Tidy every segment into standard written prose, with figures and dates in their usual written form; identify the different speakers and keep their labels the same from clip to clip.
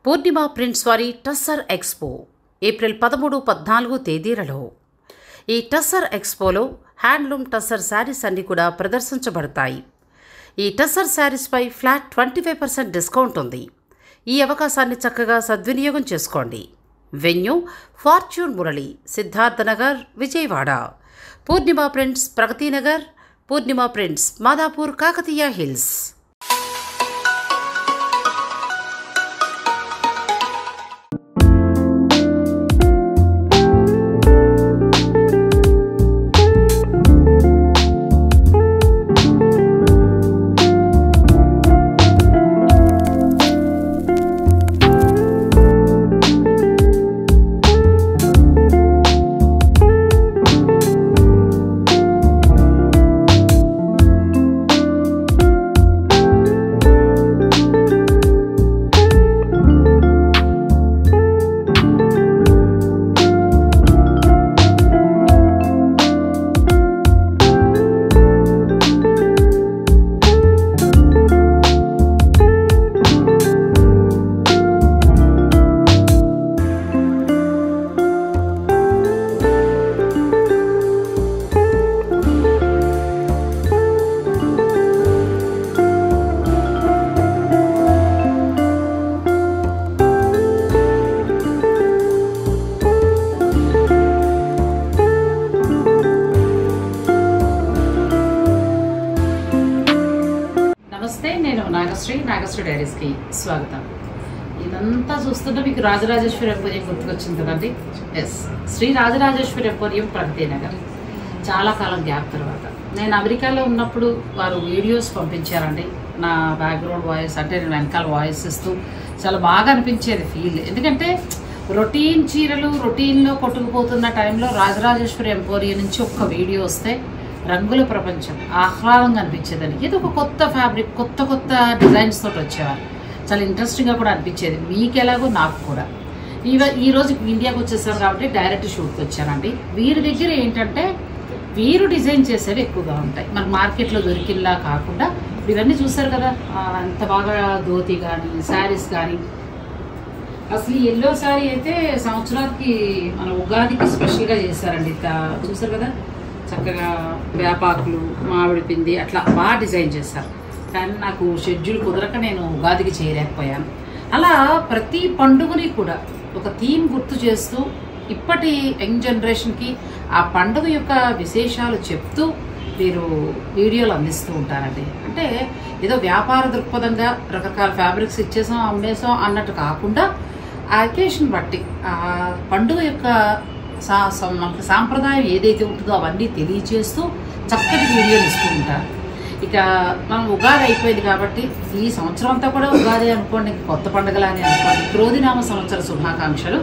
Speaker 1: పూర్ణిమ prints వారి tussar expo April 13-14 తేదీలలో. ఈ టస్సర్ ఎక్స్పోలో హ్యాండ్లూమ్ టస్సర్ శారీస్ అన్నీ కూడా ప్రదర్శించబడతాయి. ఈ టస్సర్ శారీస్పై ఫ్లాట్ 25% డిస్కౌంట్ ఉంది. ఈ అవకాశాన్ని చక్కగా సద్వినియోగం చేసుకోండి. Venue Fortune Murali, Siddharthnagar, Vijayawada. Purnima prints Pragatinagar, Purnima prints Madhapur, Kakatiya hills. నమస్తే, నేను నాగశ్రీ డైరీస్కి స్వాగతం. ఇదంతా చూస్తుంటే మీకు రాజరాజేశ్వరి ఎంపోరియం గుర్తుకొచ్చింది కదండి. Yes, Sri Rajarajeshwari emporium Pragathinagar. చాలా కాలం గ్యాప్ తర్వాత నేను అమెరికాలో ఉన్నప్పుడు వారు వీడియోస్ పంపించారండి. నా బ్యాక్గ్రౌండ్ వాయిస్ అంటే నేను వెనకాల వాయిస్ ఇస్తూ చాలా బాగా అనిపించేది ఫీల్. ఎందుకంటే రొటీన్ చీరలు రొటీన్లో కొట్టుకుపోతున్న టైంలో రాజరాజేశ్వరి ఎంపోరియం నుంచి ఒక్క వీడియో వస్తే రంగుల ప్రపంచం ఆహ్లాదంగా అనిపించేదని. ఇది ఒక కొత్త ఫ్యాబ్రిక్, కొత్త డిజైన్స్ తోటి వచ్చేవారు. చాలా ఇంట్రెస్టింగ్గా కూడా అనిపించేది, మీకు ఎలాగో నాకు కూడా. ఈరోజు ఇండియాకి వచ్చేసారు కాబట్టి డైరెక్ట్ షూట్కి వచ్చానండి. వీరి దగ్గర ఏంటంటే వీరు డిజైన్ చేసేవి ఎక్కువగా ఉంటాయి, మనకు మార్కెట్లో దొరికినలా కాకుండా. ఇవన్నీ చూసారు కదా, అంత బాగా ధోతి కానీ శారీస్ కానీ. అసలు ఈ ఎల్లో శారీ అయితే సంవత్సరానికి మన ఉగాదికి స్పెషల్గా చేశారండి. చూసారు కదా, చక్కగా వేపాకులు, మామిడి పిండి అట్లా బాగా డిజైన్ చేశారు. కానీ నాకు షెడ్యూల్ కుదరక నేను ఉగాదికి చేయలేకపోయాను. అలా ప్రతి పండుగని కూడా ఒక థీమ్ గుర్తు చేస్తూ ఇప్పటి యంగ్ జనరేషన్కి ఆ పండుగ యొక్క విశేషాలు చెప్తూ వీరు వీడియోలు అందిస్తూ ఉంటారండి. అంటే ఏదో వ్యాపార దృక్పథంగా రకరకాల ఫ్యాబ్రిక్స్ ఇచ్చేసాం అమ్మేసాం అన్నట్టు కాకుండా ఆ అకేషన్ బట్టి ఆ పండుగ యొక్క మనకి సాంప్రదాయం ఏదైతే ఉంటుందో అవన్నీ తెలియచేస్తూ చక్కటి వీడియోలు ఇస్తూ ఉంటారు. ఇక మనం ఉగాది అయిపోయింది కాబట్టి ఈ సంవత్సరం అంతా కూడా ఉగాది అనుకోండి, కొత్త పండుగలని అనుకోండి. క్రోధినామ సంవత్సర శుభాకాంక్షలు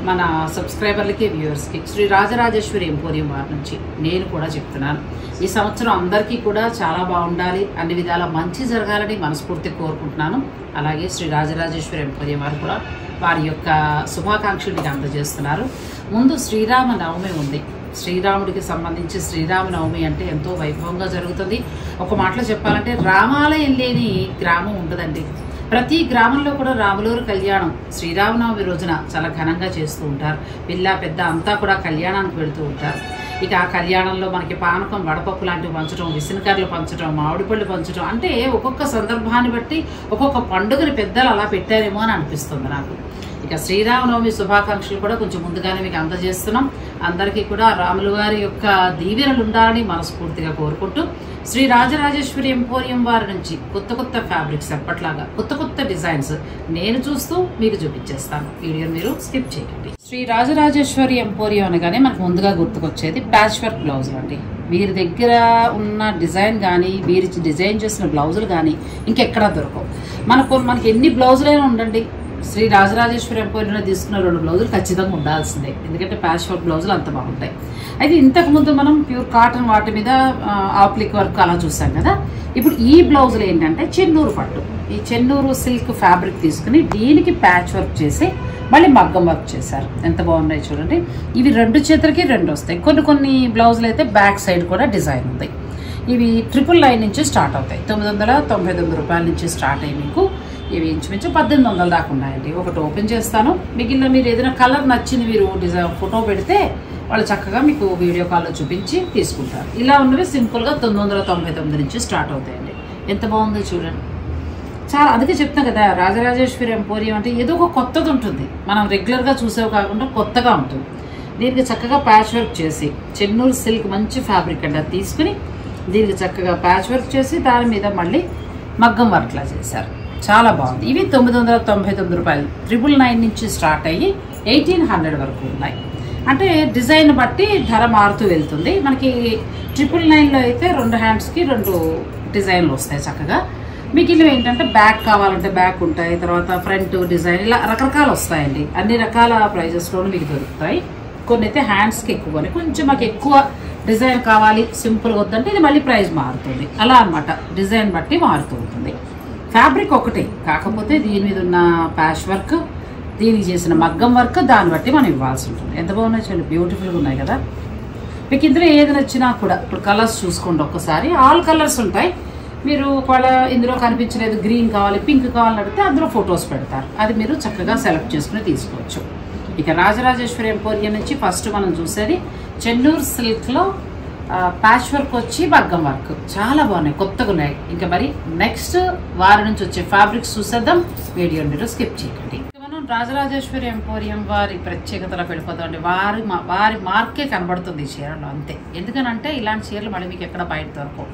Speaker 1: మన సబ్స్క్రైబర్లకి, వ్యూవర్స్కి శ్రీ రాజరాజేశ్వరి ఎంపోరియం వారి నుంచి నేను కూడా చెప్తున్నాను. ఈ సంవత్సరం అందరికీ కూడా చాలా బాగుండాలి, అన్ని విధాల మంచి జరగాలని మనస్ఫూర్తిగా కోరుకుంటున్నాను. అలాగే శ్రీ రాజరాజేశ్వరి ఎంపోరియం వారు కూడా వారి యొక్క శుభాకాంక్షలు మీకు అందజేస్తున్నారు. ముందు శ్రీరామనవమి ఉంది. శ్రీరాముడికి సంబంధించి శ్రీరామనవమి అంటే ఎంతో వైభవంగా జరుగుతుంది. ఒక మాటలో చెప్పాలంటే రామాలయం లేని గ్రామం ఉండదండి. ప్రతి గ్రామంలో కూడా రాములూరు కళ్యాణం శ్రీరామనవమి రోజున చాలా ఘనంగా చేస్తూ ఉంటారు. పిల్ల పెద్ద అంతా కూడా కళ్యాణానికి వెళుతూ ఉంటారు. ఇక ఆ కళ్యాణంలో మనకి పానకం, వడపప్పు లాంటివి పంచడం, విసనకర్రలు పంచడం, మామిడి పళ్ళు పంచడం, అంటే ఒక్కొక్క సందర్భాన్ని బట్టి ఒక్కొక్క పండుగని పెద్దలు అలా పెట్టారేమో అని అనిపిస్తుంది నాకు. ఇక శ్రీరామనవమి శుభాకాంక్షలు కూడా కొంచెం ముందుగానే మీకు అందజేస్తున్నాం. అందరికీ కూడా రాములు గారి యొక్క దీవెనలు ఉండాలని మనస్ఫూర్తిగా కోరుకుంటూ శ్రీ రాజరాజేశ్వరి ఎంపోరియం వారి నుంచి కొత్త ఫ్యాబ్రిక్స్ ఎప్పట్లాగా కొత్త డిజైన్స్ నేను చూస్తూ మీకు చూపించేస్తాను. వీడియో మీరు స్కిప్ చేయండి. శ్రీ రాజరాజేశ్వరి ఎంపోరియం అనగానే మనకు ముందుగా గుర్తుకొచ్చేది ప్యాచ్ వర్క్ బ్లౌజులు అండి. వీరి దగ్గర ఉన్న డిజైన్ కానీ వీరి డిజైన్ చేసిన బ్లౌజులు కానీ ఇంకెక్కడా దొరకవు. మనకి ఎన్ని బ్లౌజులైనా ఉండండి, శ్రీ రాజరాజేశ్వరి ఎంపోరియంలో తీసుకున్న 2 బ్లౌజులు ఖచ్చితంగా ఉండాల్సిందే. ఎందుకంటే ప్యాచ్ వర్క్ బ్లౌజులు అంత బాగుంటాయి. అయితే ఇంతకుముందు మనం ప్యూర్ కాటన్ వాటి మీద ఆప్లిక్ వర్క్ అలా చూసాం కదా. ఇప్పుడు ఈ బ్లౌజులు ఏంటంటే చెన్నూరు పట్టు, ఈ చెన్నూరు సిల్క్ ఫ్యాబ్రిక్ తీసుకుని దీనికి ప్యాచ్ వర్క్ చేసి మళ్ళీ మగ్గం వర్క్ చేశారు. ఎంత బాగున్నాయి చూడండి. ఇవి 2 చేతులకి 2 వస్తాయి. కొన్ని బ్లౌజులు అయితే బ్యాక్ సైడ్ కూడా డిజైన్ ఉంది. ఇవి 999 నుంచి స్టార్ట్ అవుతాయి. 999 రూపాయల నుంచి స్టార్ట్ అయ్యి మీకు ఇవి ఇంచుమించు 1800 దాకా ఉన్నాయండి. ఒకటి ఓపెన్ చేస్తాను, మిగిలిన మీరు ఏదైనా కలర్ నచ్చింది మీరు డిజైన్ ఫోటో పెడితే వాళ్ళు చక్కగా మీకు వీడియో కాల్లో చూపించి తీసుకుంటారు. ఇలా ఉన్నవి సింపుల్గా 999 నుంచి స్టార్ట్ అవుతాయండి. ఎంత బాగుందో చూడండి. చాలా అందుకే చెప్తాం కదా, రాజరాజేశ్వరి ఎంపోరియం అంటే ఏదో ఒక కొత్తది ఉంటుంది, మనం రెగ్యులర్గా చూసేవి కాకుండా కొత్తగా ఉంటుంది. దీనికి చక్కగా ప్యాచ్ వర్క్ చేసి చెన్నూరు సిల్క్ మంచి ఫ్యాబ్రిక్ అండి, అది తీసుకుని దీనికి చక్కగా ప్యాచ్ వర్క్ చేసి దాని మీద మళ్ళీ మగ్గం వర్క్లా చేశారు. చాలా బాగుంది. ఇవి 999 రూపాయలు. 999 నుంచి స్టార్ట్ అయ్యి 1800 వరకు ఉన్నాయి. అంటే డిజైన్ బట్టి ధర మారుతూ వెళ్తుంది. మనకి 999లో అయితే 2 హ్యాండ్స్కి 2 డిజైన్లు వస్తాయి చక్కగా. మిగిలినవి ఏంటంటే బ్యాక్ కావాలంటే బ్యాక్ ఉంటాయి, తర్వాత ఫ్రంట్ డిజైన్, ఇలా రకరకాలు వస్తాయండి. అన్ని రకాల ప్రైజెస్లోనూ మీకు దొరుకుతాయి. కొన్ని అయితే హ్యాండ్స్కి ఎక్కువ, కొంచెం మాకు ఎక్కువ డిజైన్ కావాలి సింపుల్గా వద్దంటే ఇది మళ్ళీ ప్రైస్ మారుతుంది. అలా అనమాట, డిజైన్ బట్టి మారుతూ ఉంటుంది. ఫ్యాబ్రిక్ ఒకటే, కాకపోతే దీని మీద ఉన్న ప్యాచ్ వర్క్, దీనికి చేసిన మగ్గం వర్క్, దాన్ని బట్టి మనం ఇవ్వాల్సి ఉంటుంది. ఎంత బాగున్నాయి చూడండి, బ్యూటిఫుల్గా ఉన్నాయి కదా. మీకు ఇందులో ఏది నచ్చినా కూడా ఇప్పుడు కలర్స్ చూసుకోండి ఒక్కసారి. ఆల్ కలర్స్ ఉంటాయి. మీరు ఒకవేళ ఇందులో కనిపించలేదు, గ్రీన్ కావాలి, పింక్ కావాలని అడిగితే అందులో ఫొటోస్ పెడతారు, అది మీరు చక్కగా సెలెక్ట్ చేసుకుని తీసుకోవచ్చు. ఇక రాజరాజేశ్వరి ఎంపోరియం నుంచి ఫస్ట్ మనం చూసేది చెన్నూరు సిల్క్లో ప్యాచ్ వర్క్ వచ్చి మగ్గం వర్క్. చాలా బాగున్నాయి, కొత్తగా ఉన్నాయి. ఇంకా మరి నెక్స్ట్ వారి నుంచి వచ్చే ఫ్యాబ్రిక్స్ చూసేద్దాం. వీడియో మీరు స్కిప్ చేయకండి. మనం రాజరాజేశ్వరి ఎంపోరియం వారి ప్రత్యేకతలో వెళ్ళిపోతామండి. వారి మార్కే కనబడుతుంది ఈ చీరలో, అంతే. ఎందుకనంటే ఇలాంటి చీరలు మళ్ళీ మీకు ఎక్కడ బయట దొరకవు.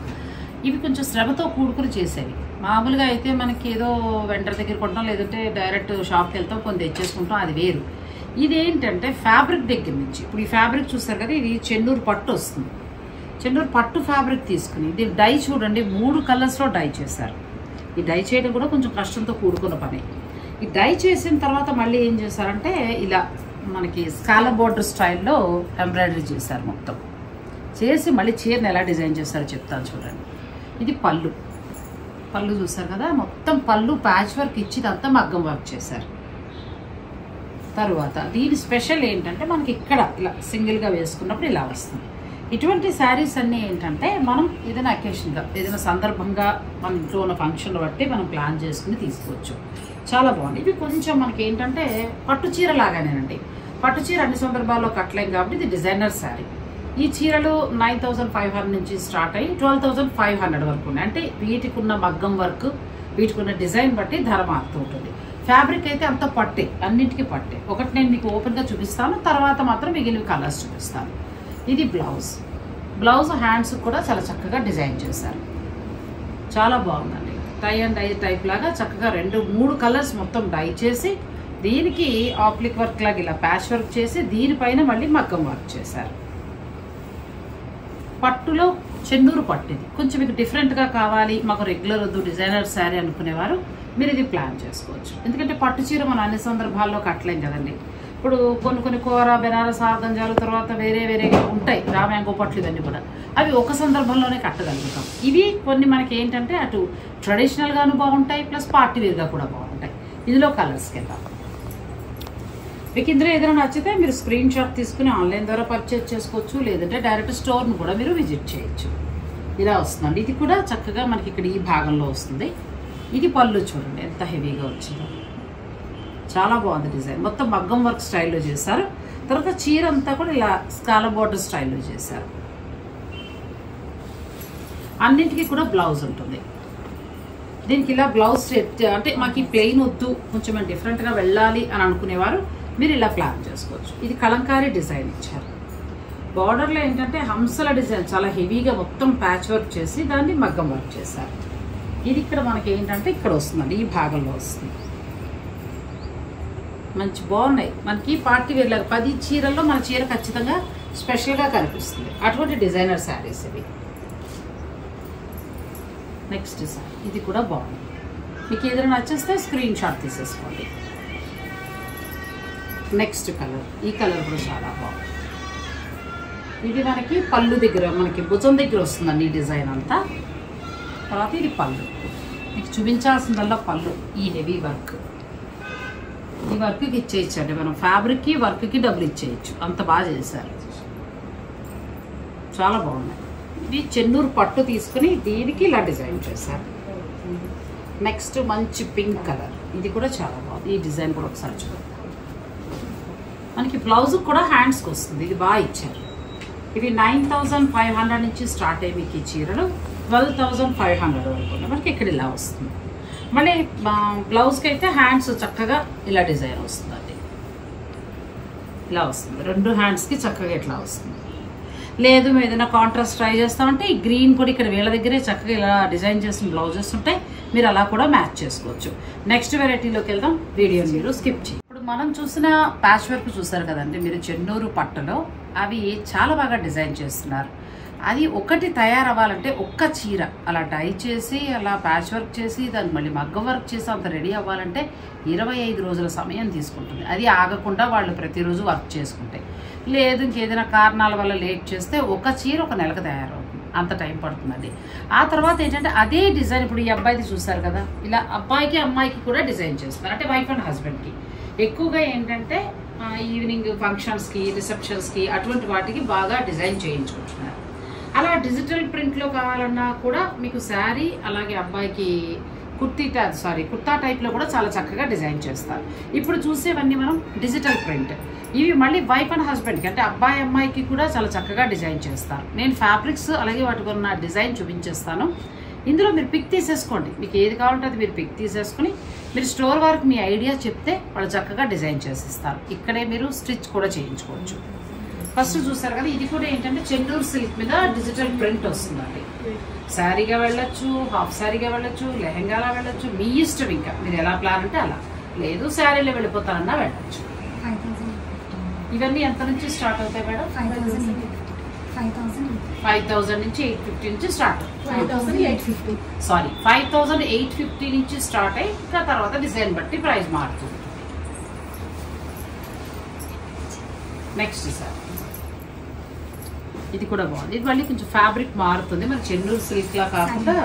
Speaker 1: ఇవి కొంచెం శ్రమతో కూడుకుని చేసేవి. మామూలుగా అయితే మనకి ఏదో వెంటర్ దగ్గర కొంటాం, లేదంటే డైరెక్ట్ షాప్కి వెళ్తాం, కొన్ని తెచ్చేసుకుంటాం, అది వేరు. ఇదేంటంటే ఫ్యాబ్రిక్ దగ్గర నుంచి, ఇప్పుడు ఈ ఫ్యాబ్రిక్ చూస్తారు కదా, ఇది చెన్నూరు పట్టు వస్తుంది. చెన్నూరు పట్టు ఫ్యాబ్రిక్ తీసుకుని దీని డై చూడండి, 3 కలర్స్లో డై చేశారు. ఈ డై చేయడం కూడా కొంచెం కష్టంతో కూడుకున్న పని. ఈ డై చేసిన తర్వాత మళ్ళీ ఏం చేశారంటే ఇలా మనకి స్కాలప్ బోర్డర్ స్టైల్లో ఎంబ్రాయిడరీ చేశారు. మొత్తం చేసి మళ్ళీ చీరని ఎలా డిజైన్ చేస్తారో చెప్తాను చూడండి. ఇది పళ్ళు చూసారు కదా, మొత్తం పళ్ళు ప్యాచ్ వర్క్ ఇచ్చి ఇదంతా మగ్గం వర్క్ చేశారు. తరువాత దీని స్పెషల్ ఏంటంటే మనకి ఇక్కడ ఇలా సింగిల్గా వేసుకున్నప్పుడు ఇలా వస్తుంది. ఇటువంటి శారీస్ అన్నీ ఏంటంటే మనం ఏదైనా అకేషన్గా, ఏదైనా సందర్భంగా మన ఇంట్లో ఉన్న ఫంక్షన్ బట్టి మనం ప్లాన్ చేసుకుని తీసుకోవచ్చు. చాలా బాగుంది. ఇవి కొంచెం మనకి ఏంటంటే పట్టు చీర లాగానేనండి. పట్టు చీర అన్ని సందర్భాల్లో కట్టలేం కాబట్టి ఇది డిజైనర్ శారీ. ఈ చీరలు 9500 నుంచి స్టార్ట్ అయ్యి 12500 వరకు ఉన్నాయి. అంటే వీటికి ఉన్న మగ్గం వర్క్, వీటికి ఉన్న డిజైన్ బట్టి ధర మారుతూ ఉంటుంది. ఫ్యాబ్రిక్ అయితే అంత పట్టే, అన్నింటికి పట్టే. ఒకటి నేను మీకు ఓపెన్గా చూపిస్తాను, తర్వాత మాత్రం మిగిలిన కలర్స్ చూపిస్తాను. ఇది బ్లౌజ్ హ్యాండ్స్ కూడా చాలా చక్కగా డిజైన్ చేశారు. చాలా బాగుందండి. టై అండ్ డై టైప్ లాగా చక్కగా 2-3 కలర్స్ మొత్తం డై చేసి దీనికి ఆప్లిక్ వర్క్ లాగా ఇలా ప్యాచ్ వర్క్ చేసి దీనిపైన మళ్ళీ మగ్గం వర్క్ చేశారు. పట్టులో చెన్నూరు పట్టు. ఇది కొంచెం మీకు డిఫరెంట్గా కావాలి, మాకు రెగ్యులర్ వద్దు డిజైనర్ శారీ అనుకునేవారు మీరు ఇది ప్లాన్ చేసుకోవచ్చు. ఎందుకంటే పట్టు చీర మనం అన్ని సందర్భాల్లో కట్టలేం కదండి. ఇప్పుడు కొన్ని కూర, బెనారస్, ఆర్గంజాలు, తర్వాత వేరేగా ఉంటాయి, రామ్యాంగో పట్లు, ఇవన్నీ కూడా అవి ఒక సందర్భంలోనే కట్టగలుగుతాం. ఇవి కొన్ని మనకి ఏంటంటే అటు ట్రెడిషనల్గాను బాగుంటాయి, ప్లస్ పార్టీ వేర్గా కూడా బాగుంటాయి. ఇందులో కలర్స్కి వెళ్దాం. మీకు ఇందులో ఏదైనా నచ్చితే మీరు స్క్రీన్ షాట్ తీసుకుని ఆన్లైన్ ద్వారా పర్చేజ్ చేసుకోవచ్చు, లేదంటే డైరెక్ట్ స్టోర్ను కూడా మీరు విజిట్ చేయొచ్చు. ఇలా వస్తుందండి. ఇది కూడా చక్కగా మనకి ఇక్కడ ఈ భాగంలో వస్తుంది. ఇది పళ్ళు చూడండి ఎంత హెవీగా వచ్చిందో, చాలా బాగుంది డిజైన్. మొత్తం మగ్గం వర్క్ స్టైల్లో చేశారు. తర్వాత చీర అంతా కూడా ఇలా స్కాలప్ బోర్డర్ స్టైల్లో చేశారు. అన్నింటికి కూడా బ్లౌజ్ ఉంటుంది. దీనికి ఇలా బ్లౌజ్ అంటే మాకు ప్లెయిన్ వద్దు, కొంచెం డిఫరెంట్గా వెళ్ళాలి అని అనుకునేవారు మీరు ఇలా ప్లాన్ చేసుకోవచ్చు. ఇది కలంకారీ డిజైన్ ఇచ్చారు. బార్డర్లో ఏంటంటే హంసల డిజైన్ చాలా హెవీగా మొత్తం ప్యాచ్ వర్క్ చేసి దాన్ని మగ్గం వర్క్ చేశారు. ఇది ఇక్కడ మనకి ఏంటంటే ఇక్కడ వస్తుందండి, ఈ భాగంలో వస్తుంది. మంచి బాగున్నాయి. మనకి పార్టీ వేర్ లాగా 10 చీరల్లో మన చీర ఖచ్చితంగా స్పెషల్గా కనిపిస్తుంది. అటువంటి డిజైనర్ శారీస్ ఇవి. నెక్స్ట్ సారీ ఇది కూడా బాగుంది. మీకు ఏదైనా నచ్చేస్తే స్క్రీన్ షాట్ తీసేసుకోండి. నెక్స్ట్ కలర్, ఈ కలర్ కూడా చాలా బాగుంది. ఇది మనకి పళ్ళు దగ్గర, మనకి భుజం దగ్గర వస్తుందండి ఈ డిజైన్ అంతా. తర్వాత ఇది పళ్ళు, మీకు చూపించాల్సిందల్లా పళ్ళు. ఈ హెవీ వర్క్, ఈ వర్క్కి ఇచ్చేయచ్చు అండి మనం. ఫ్యాబ్రిక్కి వర్క్కి డబ్బులు ఇచ్చేయచ్చు, అంత బాగా చేశారు. చాలా బాగున్నాయి. ఇది చెన్నూరు పట్టు తీసుకుని దీనికి ఇలా డిజైన్ చేశారు. నెక్స్ట్ మంచి పింక్ కలర్, ఇది కూడా చాలా బాగుంది. ఈ డిజైన్ కూడా ఒకసారి చూడండి. మనకి బ్లౌజ్ కూడా హ్యాండ్స్కి వస్తుంది. ఇది బాగా ఇచ్చారు. ఇవి 9500 నుంచి స్టార్ట్ అయ్యి మీకు ఈ చీరలు 12,500 వరకు మనకి ఇక్కడ ఇలా వస్తుంది. మళ్ళీ బ్లౌజ్కి అయితే హ్యాండ్స్ చక్కగా ఇలా డిజైన్ వస్తుందండి. ఇలా వస్తుంది. 2 హ్యాండ్స్కి చక్కగా ఇట్లా వస్తుంది. లేదు మేము ఏదైనా కాంట్రాస్ట్ ట్రై చేస్తామంటే ఈ గ్రీన్ కూడా ఇక్కడ వీళ్ళ దగ్గరే చక్కగా ఇలా డిజైన్ చేసిన బ్లౌజెస్ ఉంటాయి. మీరు అలా కూడా మ్యాచ్ చేసుకోవచ్చు. నెక్స్ట్ వెరైటీలోకి వెళ్దాం. వీడియోని మీరు స్కిప్ చేయండి. ఇప్పుడు మనం చూసిన ప్యాచ్ వర్క్ చూసారు కదండి మీరు చెన్నూరు పట్టులో. అవి చాలా బాగా డిజైన్ చేస్తున్నారు. అది ఒకటి తయారవ్వాలంటే ఒక్క చీర అలా డై చేసి అలా ప్యాచ్ వర్క్ చేసి దాన్ని మళ్ళీ మగ్గం వర్క్ చేసి అంత రెడీ అవ్వాలంటే 25 రోజుల సమయం తీసుకుంటుంది. అది ఆగకుండా వాళ్ళు ప్రతిరోజు వర్క్ చేసుకుంటాయి. లేదు ఇంకేదైనా కారణాల వల్ల లేట్ చేస్తే ఒక చీర ఒక నెలకు తయారవుతుంది. అంత టైం పడుతుందండి. ఆ తర్వాత ఏంటంటే అదే డిజైన్ ఇప్పుడు ఈ అబ్బాయిది చూస్తారు కదా, ఇలా అబ్బాయికి అమ్మాయికి కూడా డిజైన్ చేస్తున్నారు. అంటే వైఫ్ అండ్ హస్బెండ్కి ఎక్కువగా ఏంటంటే ఈవినింగ్ ఫంక్షన్స్కి రిసెప్షన్స్కి అటువంటి వాటికి బాగా డిజైన్ చేయించుకుంటున్నారు. అలా డిజిటల్ ప్రింట్లో కావాలన్నా కూడా మీకు శారీ అలాగే అబ్బాయికి కుర్తా టైప్లో కూడా చాలా చక్కగా డిజైన్ చేస్తారు. ఇప్పుడు చూసేవన్నీ మనం డిజిటల్ ప్రింట్. ఇవి మళ్ళీ వైఫ్ అండ్ హస్బెండ్కి అంటే అబ్బాయి అమ్మాయికి కూడా చాలా చక్కగా డిజైన్ చేస్తారు. నేను ఫ్యాబ్రిక్స్ అలాగే వాటికి ఉన్న డిజైన్ చూపించేస్తాను. ఇందులో మీరు పిక్ తీసేసుకోండి. మీకు ఏది కావాలంటే అది మీరు పిక్ తీసేసుకుని మీరు స్టోర్ వరకు మీ ఐడియా చెప్తే వాళ్ళు చక్కగా డిజైన్ చేసిస్తారు. ఇక్కడే మీరు స్టిచ్ కూడా చేయించుకోవచ్చు. ఫస్ట్ చూసారు కదా, ఇది కూడా ఏంటంటే చెన్నూరు సిల్క్ మీద డిజిటల్ ప్రింట్ వస్తుందండి. శారీగా వెళ్ళొచ్చు, హాఫ్ శారీగా వెళ్ళొచ్చు, లెహెంగాలా వెళ్ళొచ్చు, మీ ఇష్టం. ఇంకా మీరు ఎలా ప్లాన్ అంటే అలా. లేదు శారీలో వెళ్ళిపోతారన్నా వెళ్ళచ్చు. ఇవన్నీ ఎంత నుంచి స్టార్ట్ అవుతాయి మేడం? 5,000 నుంచి 850 నుంచి స్టార్ట్. 5,850 నుంచి స్టార్ట్ అయ్యి ఇంకా తర్వాత డిజైన్ బట్టి ప్రైస్ మారుతుంది. నెక్స్ట్ సార్ ఇది కూడా బాగుంది. ఇది మళ్ళీ కొంచెం ఫ్యాబ్రిక్ మారుతుంది. మరి చెన్నూరు సిల్క్ లా కాకుండా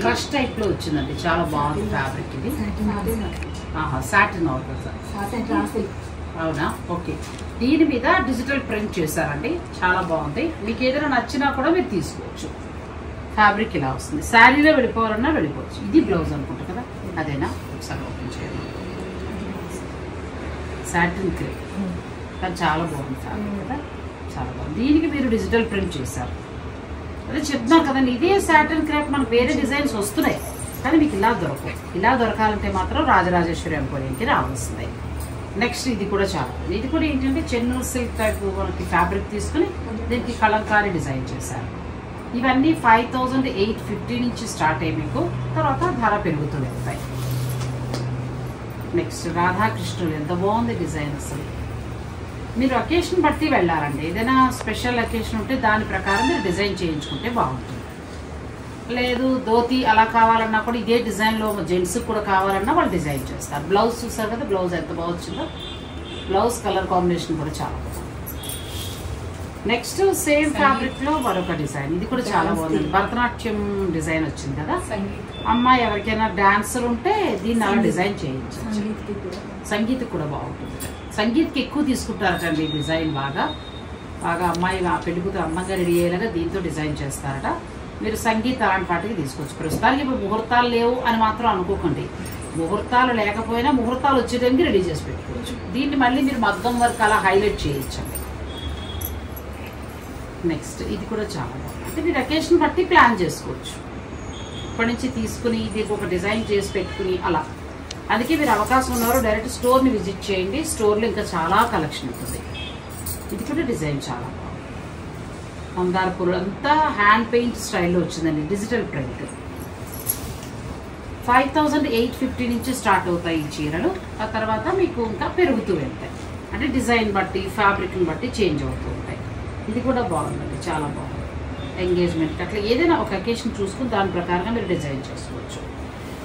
Speaker 1: క్రష్ టైప్ లో వచ్చిందండి. చాలా బాగుంది ఫ్యాబ్రిక్. ఇది సాటిన్ అవుతుంది సార్. అవునా? ఓకే. దీని మీద డిజిటల్ ప్రింట్ చేశారండి. చాలా బాగుంది. మీకు ఏదైనా నచ్చినా కూడా మీరు తీసుకోవచ్చు. ఫ్యాబ్రిక్ ఇలా వస్తుంది. శారీలో వెళ్ళిపోవాలన్నా వెళ్ళిపోవచ్చు. ఇది బ్లౌజ్ అనుకుంటా కదా, అదేనా? ఒకసారి ఓపెన్ చేయండి. సాటిన్ క్రేప్ కానీ చాలా బాగుంది ఫ్యాబ్రిక్ కదా, చాలా బాగుంది. దీనికి మీరు డిజిటల్ ప్రింట్ చేశారు. అదే చెప్తున్నారు కదండి, ఇదే సాటిన్ క్రేప్ మనకు వేరే డిజైన్స్ వస్తున్నాయి కానీ మీకు ఇలా దొరకవు. ఇలా దొరకాలంటే మాత్రం రాజరాజేశ్వరి ఎంపోరియంకి రావాల్సిందే. నెక్స్ట్ ఇది కూడా చాలా, ఇది కూడా ఏంటంటే చెన్నూరు సిల్క్ టైప్ మనకి ఫ్యాబ్రిక్ తీసుకుని దీనికి కలంకారీ డిజైన్ చేశారు. ఇవన్నీ 5,850 నుంచి స్టార్ట్ అయ్యి మీకు తర్వాత ధర పెరుగుతూనే ఉంటాయి. నెక్స్ట్ రాధాకృష్ణుడు ఎంత బాగుంది డిజైన్. అసలు మీరు అకేషన్ బట్టి వెళ్ళాలండి. ఏదైనా స్పెషల్ అకేషన్ ఉంటే దాని ప్రకారం మీరు డిజైన్ చేయించుకుంటే బాగుంటుంది. లేదు ధోతి అలా కావాలన్నా కూడా ఇదే డిజైన్లో జెంట్స్ కూడా కావాలన్నా వాళ్ళు డిజైన్ చేస్తారు. బ్లౌజ్ చూసారు కదా, బ్లౌజ్ ఎంత బాగా వచ్చిందో. బ్లౌజ్ కలర్ కాంబినేషన్ కూడా చాలా బాగుంది. నెక్స్ట్ సేమ్ ఫ్యాబ్రిక్ లో మరొక డిజైన్. ఇది కూడా చాలా బాగుంది. భరతనాట్యం డిజైన్ వచ్చింది కదా. అమ్మాయి ఎవరికైనా డాన్సర్ ఉంటే దీన్ని అలా డిజైన్ చేయించవచ్చు. సంగీత్ కూడా బాగుంటుంది. సంగీత్కి ఎక్కువ తీసుకుంటారటండి డిజైన్. బాగా బాగా అమ్మాయి పెళ్ళికూతురు అందంగా రెడీ అయ్యేలాగా దీంతో డిజైన్ చేస్తారట. మీరు సంగీత్ అలాంటి వాటికి తీసుకోవచ్చు. ప్రస్తుతానికి ఇప్పుడు ముహూర్తాలు లేవు అని మాత్రం అనుకోకండి. ముహూర్తాలు లేకపోయినా ముహూర్తాలు వచ్చేదానికి రెడీ చేసి పెట్టుకోవచ్చు. దీన్ని మళ్ళీ మీరు మగ్గం వర్క్ అలా హైలైట్ చేయొచ్చండి. నెక్స్ట్ ఇది కూడా చాలా బాగుంది. అంటే మీరు అకేషన్ బట్టి ప్లాన్ చేసుకోవచ్చు. ఇప్పటి నుంచి తీసుకుని దీనికి ఒక డిజైన్ చేసి పెట్టుకుని అలా. అందుకే మీరు అవకాశం ఉన్నవారు డైరెక్ట్ స్టోర్ని విజిట్ చేయండి. స్టోర్లో ఇంకా చాలా కలెక్షన్ ఉంటుంది. ఇది కూడా డిజైన్ చాలా బాగుంది. మందార పూలు అంతా హ్యాండ్ పెయింట్ స్టైల్లో వచ్చిందండి. Digital print. 5,850 నుంచి స్టార్ట్ అవుతాయి ఈ చీరలు. ఆ తర్వాత మీకు ఇంకా పెరుగుతూ వెళ్తాయి. అంటే డిజైన్ బట్టి ఫ్యాబ్రిక్ని బట్టి చేంజ్ అవుతూ ఉంటాయి. ఇది కూడా బాగుందండి, చాలా బాగుంది. ఎంగేజ్మెంట్ అట్లా ఏదైనా ఒక అకేషన్ చూసుకుని దాని ప్రకారంగా మీరు డిజైన్ చేసుకోవచ్చు.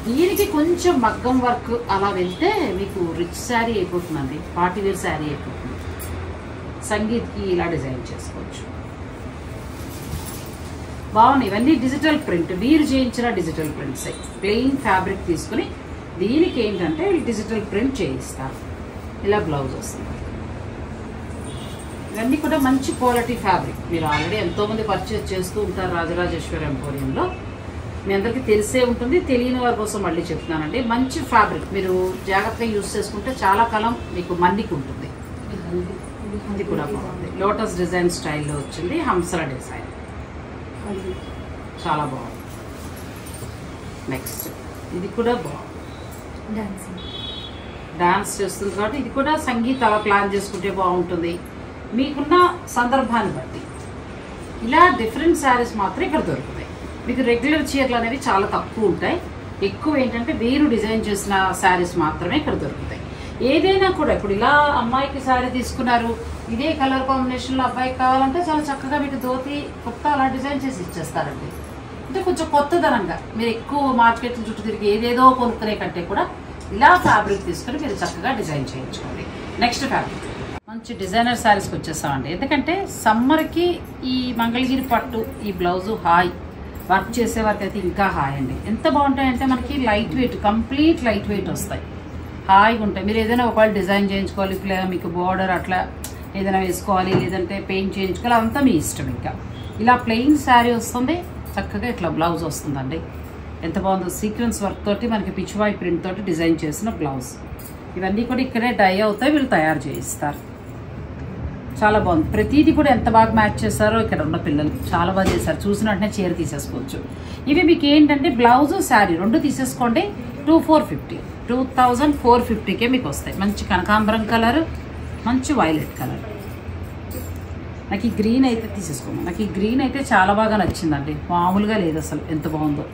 Speaker 1: దీనికి కొంచెం మగ్గం వర్క్ అలా వెళ్తే మీకు రిచ్ శారీ అయిపోతుందండి. పార్టీ వేర్ శారీ అయిపోతుంది. సంగీత్కి ఇలా డిజైన్ చేసుకోవచ్చు. బాగున్నాయి. ఇవన్నీ డిజిటల్ ప్రింట్, వీరు చేయించిన డిజిటల్ ప్రింట్స్. ప్లెయిన్ ఫ్యాబ్రిక్ తీసుకుని దీనికి ఏంటంటే డిజిటల్ ప్రింట్ చేయిస్తారు. ఇలా బ్లౌజ్ వస్తుంది. ఇవన్నీ కూడా మంచి క్వాలిటీ ఫ్యాబ్రిక్. మీరు ఆల్రెడీ ఎంతోమంది పర్చేజ్ చేస్తూ ఉంటారు రాజరాజేశ్వరి ఎంపోరియంలో. మీ అందరికీ తెలిసే ఉంటుంది, తెలియని వారి కోసం మళ్ళీ చెప్తున్నానండి. మంచి ఫ్యాబ్రిక్, మీరు జాగ్రత్తగా యూజ్ చేసుకుంటే చాలా కాలం మీకు మన్నికి ఉంటుంది. ఇది కూడా బాగుంది, లోటస్ డిజైన్ స్టైల్లో వచ్చింది, హంసల డిజైన్ చాలా బాగుంది. నెక్స్ట్ ఇది కూడా బాగుంది, డాన్స్ చేస్తుంది కాబట్టి ఇది కూడా సంగీత అలా ప్లాన్ చేసుకుంటే బాగుంటుంది మీకున్న సందర్భాన్ని బట్టి. ఇలా డిఫరెంట్ శారీస్ మాత్రం ఇక్కడ దొరుకుతాయి. మీకు రెగ్యులర్ చీరలు అనేవి చాలా తక్కువ ఉంటాయి, ఎక్కువ ఏంటంటే వేరు డిజైన్ చేసిన శారీస్ మాత్రమే ఇక్కడ దొరుకుతాయి. ఏదైనా కూడా ఇప్పుడు ఇలా అమ్మాయికి శారీ తీసుకున్నారు, ఇదే కలర్ కాంబినేషన్లో అబ్బాయికి కావాలంటే చాలా చక్కగా మీకు ధోతి కొత్త అలా డిజైన్ చేసి ఇచ్చేస్తారండి. అంటే కొంచెం కొత్తదనంగా మీరు ఎక్కువ మార్కెట్ చుట్టూ తిరిగి ఏదేదో కొనుక్కునే కంటే కూడా ఇలా ఫ్యాబ్రిక్ తీసుకుని మీరు చక్కగా డిజైన్ చేయించుకోండి. నెక్స్ట్ ఫ్యాబ్రిక్ మంచి డిజైనర్ శారీస్కి వచ్చేస్తామండి. ఎందుకంటే సమ్మర్కి ఈ మంగళగిరి పట్టు ఈ బ్లౌజు హాయ్, వర్క్ చేసే వారికి అయితే ఇంకా హాయ్ అండి. ఎంత బాగుంటాయంటే మనకి light weight, complete light weight వస్తాయి, హాయిగా ఉంటాయి. మీరు ఏదైనా ఒకవేళ డిజైన్ చేయించుకోవాలి, మీకు బోర్డర్ అట్లా ఏదైనా వేసుకోవాలి, లేదంటే పెయింట్ చేయించుకోవాలి, అంతా మీ ఇష్టం. ఇంకా ఇలా ప్లెయిన్ శారీ వస్తుంది, చక్కగా ఇట్లా బ్లౌజ్ వస్తుందండి. ఎంత బాగుందో, సీక్వెన్స్ వర్క్ తోటి మనకి పిచ్వాయ్ ప్రింట్ తోటి డిజైన్ చేసిన బ్లౌజ్. ఇవన్నీ కూడా ఇక్కడే డై అవుతాయి, వీళ్ళు తయారు చేయిస్తారు. చాలా బాగుంది, ప్రతిదీ కూడా ఎంత బాగా మ్యాచ్ చేస్తారో ఇక్కడ ఉన్న పిల్లలు చాలా బాగా చేశారు. చూసిన వెంటనే చీర తీసేసుకోవచ్చు. ఇవి మీకు ఏంటంటే బ్లౌజ్ శారీ రెండు తీసేసుకోండి, 2450 మీకు వస్తాయి. మంచి కనకాంబరం కలర్, మంచి వైలెట్ కలర్. నాకు ఈ గ్రీన్ అయితే తీసేసుకోండి, నాకు ఈ గ్రీన్ అయితే చాలా బాగా నచ్చిందండి, మామూలుగా లేదు అసలు, ఎంత బాగుందో.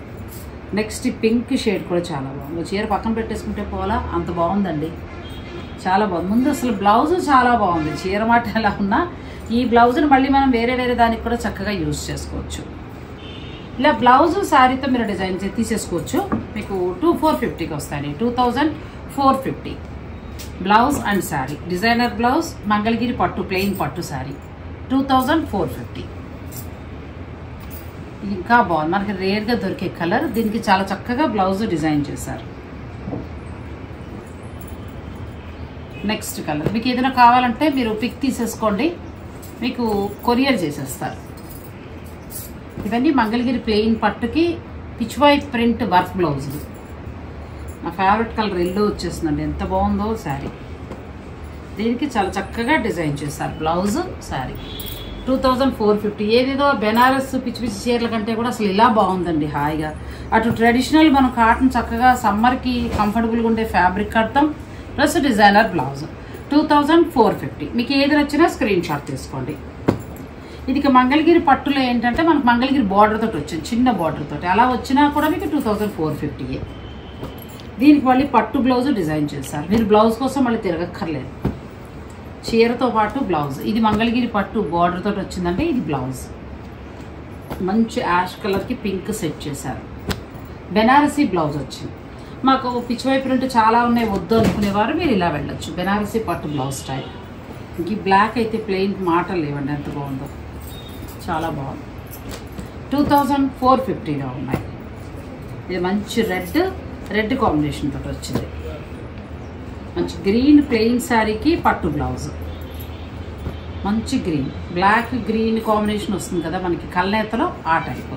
Speaker 1: నెక్స్ట్ ఈ పింక్ షేడ్ కూడా చాలా బాగుంది, చీర పక్కన పెట్టేసుకుంటే పోలా అంత బాగుందండి, చాలా బాగుంది. ముందు అసలు బ్లౌజ్ చాలా బాగుంది, చీర మాట ఎలా ఉన్నా ఈ బ్లౌజ్ని మళ్ళీ మనం వేరే దానికి కూడా చక్కగా యూజ్ చేసుకోవచ్చు. ఇలా బ్లౌజ్ శారీతో మీరు డిజైన్ తీసేసుకోవచ్చు. మీకు 2450కి వస్తాయండి, 2450 blouse and sari. Designer blouse, Mangalagiri పట్టు ప్లెయిన్ పట్టు శారీ 2450. ఇంకా బాగుంది, మనకి రేర్గా దొరికే కలర్. దీనికి చాలా చక్కగా బ్లౌజ్ డిజైన్ చేశారు. నెక్స్ట్ కలర్ మీకు ఏదైనా కావాలంటే మీరు పిక్ తీసేసుకోండి, మీకు కొరియర్ చేసేస్తారు. ఇవన్నీ మంగళగిరి ప్లెయిన్ పట్టుకి పిచ్వాయ్ ప్రింట్ వర్క్ బ్లౌజులు. నా ఫేవరెట్ కలర్ ఎల్లో వచ్చేస్తుందండి, ఎంత బాగుందో శారీ. దీనికి చాలా చక్కగా డిజైన్ చేస్తారు బ్లౌజ్ శారీ. 2450. ఏదేదో బెనారస్ పిచ్చి చీరల కంటే కూడా అసలు ఇలా బాగుందండి హాయిగా. అటు ట్రెడిషనల్ మనం కాటన్ చక్కగా సమ్మర్కి కంఫర్టబుల్గా ఉండే ఫ్యాబ్రిక్ కడతాం, ప్లస్ డిజైనర్ బ్లౌజ్ 2450. మీకు ఏది నచ్చినా స్క్రీన్ షాట్ తీసుకోండి. ఇది మంగళగిరి పట్టులో ఏంటంటే మనకు మంగళగిరి బార్డర్ తోటి వచ్చింది, చిన్న బార్డర్ తోటి అలా వచ్చినా కూడా మీకు 2450. దీనికి మళ్ళీ పట్టు బ్లౌజ్ డిజైన్ చేస్తారు, మీరు బ్లౌజ్ కోసం మళ్ళీ తిరగక్కర్లేదు, చీరతో పాటు బ్లౌజ్. ఇది మంగళగిరి పట్టు బార్డర్ తోటి వచ్చిందంటే ఇది బ్లౌజ్. మంచి యాష్ కలర్కి పింక్ సెట్ చేశారు. బెనారసీ బ్లౌజ్ వచ్చింది. మాకు పిచ్వాయ్ ప్రింట్ చాలా ఉన్నాయి వద్దు అనుకునేవారు మీరు ఇలా వెళ్ళొచ్చు, బెనారసీ పట్టు బ్లౌజ్ స్టైల్. ఇంక ఈ బ్లాక్ అయితే ప్లెయిన్ మాటలు లేవండి, ఎంత బాగుందో, చాలా బాగుంది. 2450లో ఉన్నాయి. ఇది మంచి రెడ్ కాంబినేషన్ తోటి వచ్చింది. మంచి గ్రీన్ ప్లెయిన్ శారీకి పట్టు బ్లౌజ్, మంచి గ్రీన్, బ్లాక్ గ్రీన్ కాంబినేషన్ వస్తుంది కదా మనకి కల్నేతలో, ఆ టైప్.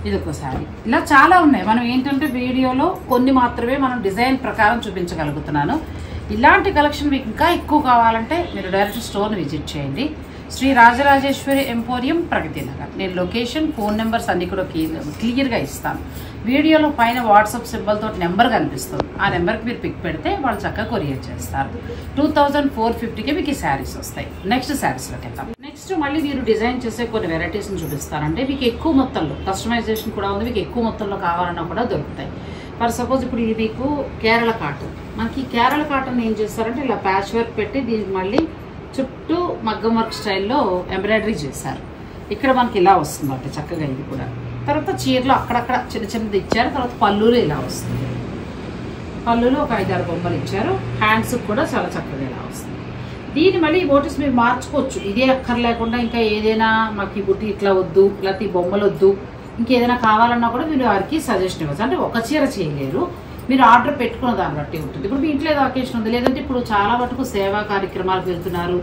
Speaker 1: ఇది ఒక శారీ. ఇలా చాలా ఉన్నాయి, మనం ఏంటంటే వీడియోలో కొన్ని మాత్రమే మనం డిజైన్ ప్రకారం చూపించగలుగుతున్నాను. ఇలాంటి కలెక్షన్ మీకు ఇంకా ఎక్కువ కావాలంటే మీరు డైరెక్ట్ స్టోర్ని విజిట్ చేయండి. శ్రీ రాజరాజేశ్వరి ఎంపోరియం, ప్రగతి నగర్. నేను లొకేషన్, ఫోన్ నెంబర్స్ అన్నీ కూడా క్లియర్గా ఇస్తాను. వీడియోలో పైన వాట్సాప్ సింబల్ తోటి నెంబర్ కనిపిస్తుంది, ఆ నెంబర్కి మీరు పిక్ పెడితే వాళ్ళు చక్కగా కొరియర్ చేస్తారు. 2450కి మీకు ఈ శారీస్ వస్తాయి. నెక్స్ట్ శారీస్లోకి వెళ్తాం. నెక్స్ట్ మళ్ళీ మీరు డిజైన్ చేసే కొన్ని వెరైటీస్ని చూపిస్తారంటే మీకు ఎక్కువ మొత్తంలో కస్టమైజేషన్ కూడా ఉంది, మీకు ఎక్కువ మొత్తంలో కావాలన్నా కూడా దొరుకుతాయి. ఫర్ సపోజ్ ఇప్పుడు ఇది మీకు కేరళ కాటన్. మనకి కేరళ కాటన్ ఏం చేస్తారంటే ఇలా ప్యాచ్ వర్క్ పెట్టి దీనికి మళ్ళీ చుట్టూ మగ్గం వర్క్ స్టైల్లో ఎంబ్రాయిడరీ చేశారు. ఇక్కడ మనకి ఇలా వస్తుంది అంటే చక్కగా. ఇది కూడా తర్వాత చీరలో అక్కడక్కడ చిన్నది ఇచ్చారు. తర్వాత పళ్ళులో ఇలా వస్తుంది, పళ్ళులో ఒక 5-6 బొమ్మలు ఇచ్చారు. హ్యాండ్స్ కూడా చాలా చక్కగా ఇలా వస్తుంది. దీన్ని మళ్ళీ మోటివ్స్ మీరు మార్చుకోవచ్చు, ఇదే అక్కర్లేకుండా ఇంకా ఏదైనా మాకు ఈ బుట్టి ఇట్లా వద్దు, లేకపోతే ఈ బొమ్మలు వద్దు, ఇంకేదైనా కావాలన్నా కూడా మీరు వారికి సజెషన్ ఇవ్వచ్చు. అంటే ఒక చీర చేయలేరు, మీరు ఆర్డర్ పెట్టుకున్న దాన్ని బట్టి ఉంటుంది. ఇప్పుడు మీ ఇంట్లో ఏదో అకేషన్ ఉంది, లేదంటే ఇప్పుడు చాలా మటుకు సేవా కార్యక్రమాలకు వెళ్తున్నారు,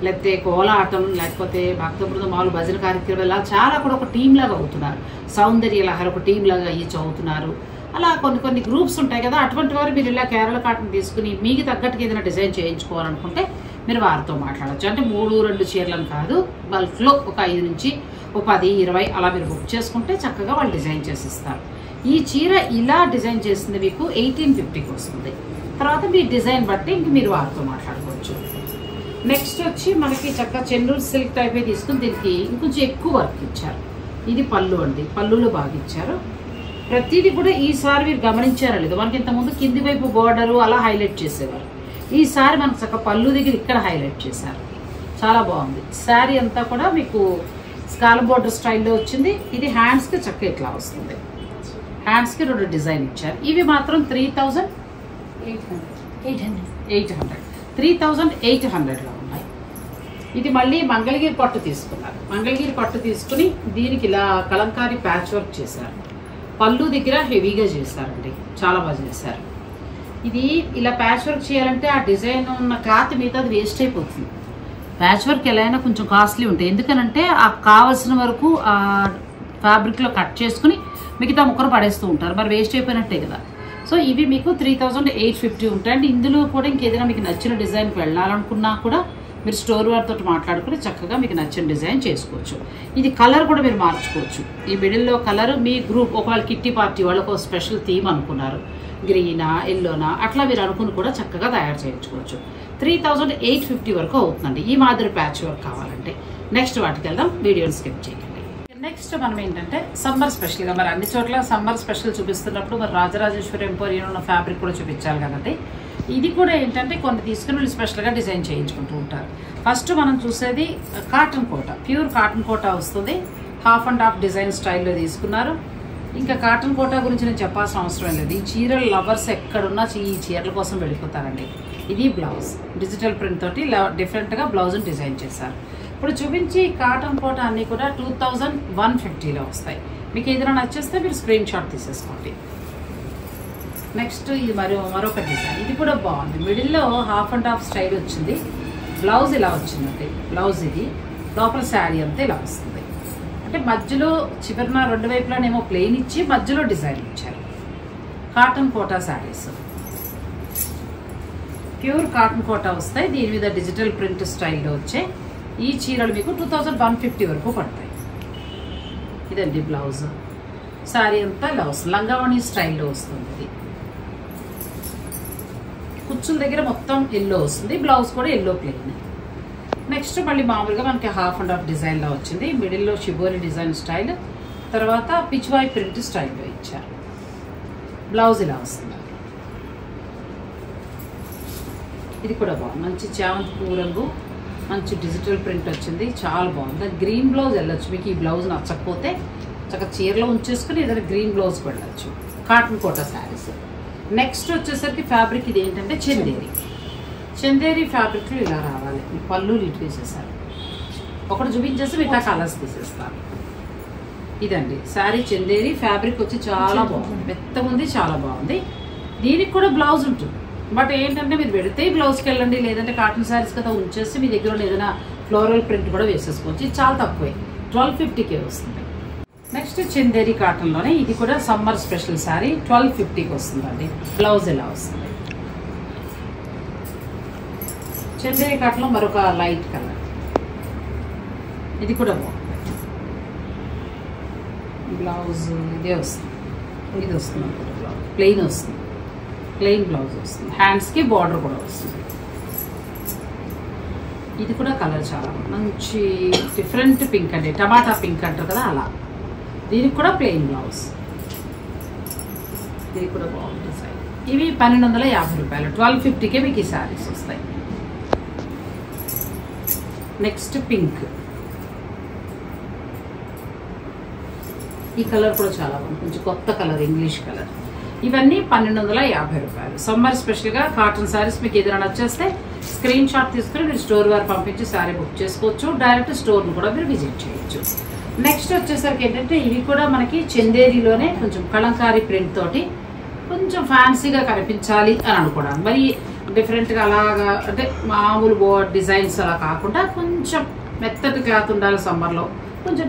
Speaker 1: లేకపోతే కోలాటం, లేకపోతే భక్త బృందం, మామూలు భజన కార్యక్రమం, ఇలా చాలా కూడా ఒక టీం లాగా అవుతున్నారు. సౌందర్య లహరి ఒక టీం లాగా అయ్యి చదువుతున్నారు. అలా కొన్ని గ్రూప్స్ ఉంటాయి కదా, అటువంటి వారు మీరు ఇలా కేరళ కాటన్ తీసుకుని మీకు తగ్గట్టుగా ఏదైనా డిజైన్ చేయించుకోవాలనుకుంటే మీరు వారితో మాట్లాడచ్చు. అంటే 3-2 చీరలను కాదు, బల్క్లో ఒక 5 నుంచి 10, 20 అలా మీరు బుక్ చేసుకుంటే చక్కగా వాళ్ళు డిజైన్ చేసిస్తారు. ఈ చీర ఇలా డిజైన్ చేసింది మీకు 1850కి వస్తుంది. తర్వాత మీ డిజైన్ బట్టి ఇంక మీరు వారితో మాట్లాడుకోవచ్చు. నెక్స్ట్ వచ్చి మనకి చక్కగా చెన్నూరు సిల్క్ టైప్ తీసుకుని దీనికి ఇంకొంచెం ఎక్కువ వర్క్ ఇచ్చారు. ఇది పళ్ళు అండి, పళ్ళులో బాగా ఇచ్చారు. ప్రతిదీ కూడా ఈసారి మీరు గమనించారా లేదు, మనకి ఇంతకుముందు కింది వైపు బోర్డరు అలా హైలైట్ చేసేవారు. ఈసారి మనకు చక్కగా పళ్ళు దగ్గర ఇక్కడ హైలైట్ చేశారు. చాలా బాగుంది. శారీ అంతా కూడా మీకు స్కాలప్ బోర్డర్ స్టైల్లో వచ్చింది. ఇది హ్యాండ్స్కి చక్కగా ఇట్లా వస్తుంది. హ్యాండ్స్కి 2 డిజైన్ ఇచ్చారు. ఇవి మాత్రం 3800లో ఉన్నాయి. ఇది మళ్ళీ మంగళగిరి పట్టు తీసుకున్నారు. మంగళగిరి పట్టు తీసుకుని దీనికి ఇలా కలంకారీ ప్యాచ్ వర్క్ చేశారు. పళ్ళు దగ్గర హెవీగా చేశారండి, చాలా బాగా చేశారు. ఇది ఇలా ప్యాచ్ వర్క్ చేయాలంటే ఆ డిజైన్ ఉన్న క్లాత్ మీద అది వేస్ట్ అయిపోతుంది. ప్యాచ్ వర్క్ ఎలా అయినా కొంచెం కాస్ట్లీ ఉంటాయి. ఎందుకనంటే ఆ కావాల్సిన వరకు ఆ ఫ్యాబ్రిక్లో కట్ చేసుకుని మిగతా ముక్కను పడేస్తూ ఉంటారు, మరి వేస్ట్ అయిపోయినట్టే కదా. సో ఇవి మీకు 3850 ఉంటాయి. అంటే ఇందులో కూడా ఇంకేదైనా మీకు నచ్చిన డిజైన్కి వెళ్ళాలనుకున్నా కూడా మీరు స్టోర్ వారితో మాట్లాడుకుని చక్కగా మీకు నచ్చిన డిజైన్ చేసుకోవచ్చు. ఇది కలర్ కూడా మీరు మార్చుకోవచ్చు. ఈ మిడిల్లో కలర్ మీ గ్రూప్, ఒకవేళ కిట్టి పార్టీ వాళ్ళకు స్పెషల్ థీమ్ అనుకున్నారు, గ్రీనా, ఎల్లోనా, అట్లా మీరు అనుకుని కూడా చక్కగా తయారు చేయించుకోవచ్చు. 3850 వరకు అవుతుందండి ఈ మాదిరి ప్యాచ్ వర్క్ కావాలంటే. నెక్స్ట్ వాటికి వెళ్దాం, వీడియోని స్కిప్ చేయండి. నెక్స్ట్ మనం ఏంటంటే సమ్మర్ స్పెషల్గా, మరి అన్ని చోట్ల సమ్మర్ స్పెషల్ చూపిస్తున్నప్పుడు మరి రాజరాజేశ్వరి ఎంపోరియం ఉన్న ఫ్యాబ్రిక్ కూడా చూపించాలి కదండి. ఇది కూడా ఏంటంటే కొన్ని తీసుకుని వీళ్ళు స్పెషల్గా డిజైన్ చేయించుకుంటూ ఉంటారు. ఫస్ట్ మనం చూసేది కాటన్ కోట, ప్యూర్ కాటన్ కోట వస్తుంది. 50 డిజైన్ స్టైల్లో తీసుకున్నారు. ఇంకా కాటన్ కోట గురించి నేను చెప్పాల్సిన అవసరం లేదు. ఈ చీరల లవర్స్ ఎక్కడున్నా ఈ చీరల కోసం వెళ్ళిపోతారండి. ఇది బ్లౌజ్ డిజిటల్ ప్రింట్ తోటి డిఫరెంట్గా బ్లౌజ్ని డిజైన్ చేశారు. ఇప్పుడు చూపించి కాటన్ కోట అన్నీ కూడా 2150లో వస్తాయి. మీకు ఏదైనా నచ్చేస్తే మీరు స్క్రీన్ షాట్ తీసేసుకోండి. నెక్స్ట్ ఇది మరొక డిజైన్, ఇది కూడా బాగుంది. మిడిల్లో 50 స్టైల్ వచ్చింది. బ్లౌజ్ ఇలా వచ్చిందండి. బ్లౌజ్ ఇది లోపల శారీ అంతా ఇలా వస్తుంది. అంటే మధ్యలో చివరిన 2 వైపులానేమో ప్లెయిన్ ఇచ్చి మధ్యలో డిజైన్ ఇచ్చారు. Cotton Kota saris, pure cotton Kota వస్తాయి. దీని మీద డిజిటల్ ప్రింట్ స్టైల్లో వచ్చే ఈ చీరలు మీకు 2150 వరకు పడతాయి. ఇదండి బ్లౌజ్. శారీ అంతా ఇలా వస్తుంది, లంగావణి స్టైల్లో వస్తుంది. ఇది కుచ్చుల దగ్గర మొత్తం ఎల్లో వస్తుంది. బ్లౌజ్ కూడా ఎల్లో ప్లెయిన్. నెక్స్ట్ మళ్ళీ మామూలుగా మనకి 50 డిజైన్లో వచ్చింది. మిడిల్లో షిబోరి డిజైన్ స్టైల్, తర్వాత పిచ్వాయ్ ప్రింట్ స్టైల్లో ఇచ్చారు. బ్లౌజ్ ఇలా వస్తుంది. ఇది కూడా బాగుంది, మంచి చామంతి పువ్వు రంగు, మంచి డిజిటల్ ప్రింట్ వచ్చింది, చాలా బాగుంది. గ్రీన్ బ్లౌజ్ వెళ్ళొచ్చు. మీకు ఈ బ్లౌజ్ నచ్చకపోతే చక్కగా చీరలో ఉంచేసుకుని ఏదైనా గ్రీన్ బ్లౌజ్ వెళ్ళొచ్చు. కాటన్ కోటా శారీస్. నెక్స్ట్ వచ్చేసరికి ఫ్యాబ్రిక్ ఇది ఏంటంటే చందేరి ఫ్యాబ్రిక్లు ఇలా రావాలి. పళ్ళు ఇటు తీసేసారు. ఒకటి చూపించేసి మిగతా కలర్స్ తీసేస్తారు. ఇదండి శారీ చందేరి ఫ్యాబ్రిక్ వచ్చి చాలా బాగుంది, మెత్తగా ఉంది, చాలా బాగుంది. దీనికి కూడా బ్లౌజ్ ఉంటుంది. బట్ ఏంటంటే మీరు పెడితే బ్లౌజ్కి వెళ్ళండి, లేదంటే కాటన్ శారీస్ కదా ఉంచేసి మీ దగ్గర ఏదైనా ఫ్లోరల్ ప్రింట్ కూడా వేసేసుకోవచ్చు. ఇది చాలా తక్కువే, 1250కే వస్తుంది. నెక్స్ట్ చందేరి కాటన్లోనే ఇది కూడా సమ్మర్ స్పెషల్ శారీ 1250కి వస్తుందండి. బ్లౌజ్ ఎలా వస్తుంది. చందేరి కాటన్లో మరొక లైట్ కలర్, ఇది కూడా బాగుంది. బ్లౌజ్ ఇదే వస్తుంది, ఇది వస్తుంది బ్లౌజ్ ప్లెయిన్ వస్తుంది, ప్లెయిన్ బ్లౌజ్ వస్తుంది. హ్యాండ్స్కి బార్డర్ కూడా వస్తుంది. ఇది కూడా కలర్ చాలా మంచి డిఫరెంట్ పింక్ అండి, టమాటా పింక్ అంటారు కదా అలా. దీనికి కూడా ప్లెయిన్ బ్లౌజ్. ఇది కూడా బాగుంది డిజైన్. ఇవి 1250 రూపాయలు, 1250కే మీకు ఈ శారీస్ వస్తాయి. నెక్స్ట్ పింక్, ఈ కలర్ కూడా చాలా బాగుంది, కొంచెం కొత్త కలర్, ఇంగ్లీష్ కలర్. ఇవన్నీ 1250 రూపాయలు. సమ్మర్ స్పెషల్గా కాటన్ శారీస్ మీకు ఏదైనా నచ్చేస్తే స్క్రీన్ షాట్ తీసుకుని మీరు స్టోర్ వారు పంపించి శారీ బుక్ చేసుకోవచ్చు. డైరెక్ట్ స్టోర్ను కూడా మీరు విజిట్ చేయొచ్చు. నెక్స్ట్ వచ్చేసరికి ఏంటంటే ఇవి కూడా మనకి చందేరిలోనే కొంచెం కలంకారీ ప్రింట్ తోటి కొంచెం ఫ్యాన్సీగా కనిపించాలి అని అనుకోవడానికి. మరి డిఫరెంట్గా అలాగా అంటే మామూలు డిజైన్స్ అలా కాకుండా కొంచెం మెత్తటి క్లాత్ ఉండాలి, సమ్మర్లో కొంచెం